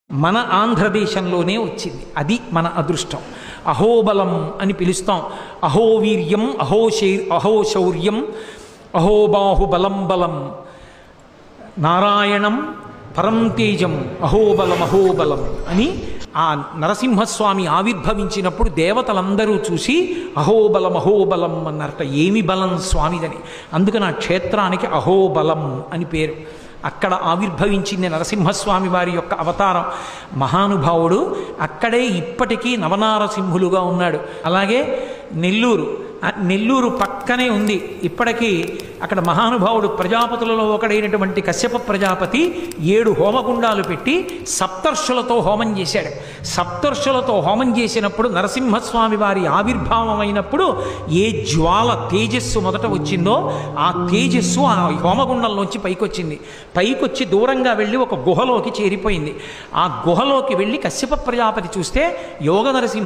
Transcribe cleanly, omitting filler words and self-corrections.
మన ఆంధ్రదేశంలోనే వచ్చింది. అది మన అదృష్టం. అహోబలం అని పిలుస్తాం. అహోవీర్యం, అహోశౌర్యం, అహోబాహుబలం బలం, నారాయణం పరం తేజం, అహోబలం అహోబలం అని ఆ నరసింహస్వామి ఆవిర్భవించినప్పుడు దేవతలందరూ చూసి అహోబలం అహోబలం అన్నారట. ఏమి బలం స్వామిదని. అందుకని ఆ క్షేత్రానికి అహోబలం అని పేరు. అక్కడ ఆవిర్భవించింది నరసింహస్వామి వారి యొక్క అవతారం. మహానుభావుడు అక్కడే ఇప్పటికీ నవనారసింహులుగా ఉన్నాడు. అలాగే నెల్లూరు పక్కనే ఉంది. ఇప్పటికీ అక్కడ మహానుభావుడు ప్రజాపతులలో ఒకడైనటువంటి కశ్యప ప్రజాపతి 7 హోమగుండాలు పెట్టి సప్తర్షులతో హోమం చేశాడు. సప్తర్షులతో హోమం చేసినప్పుడు నరసింహస్వామి వారి ఆవిర్భావం అయినప్పుడు ఏ జ్వాల తేజస్సు మొదట వచ్చిందో ఆ తేజస్సు ఆ హోమగుండంలోంచి పైకొచ్చి దూరంగా వెళ్ళి ఒక గుహలోకి చేరిపోయింది. ఆ గుహలోకి వెళ్ళి కశ్యప ప్రజాపతి చూస్తే యోగ నరసింహ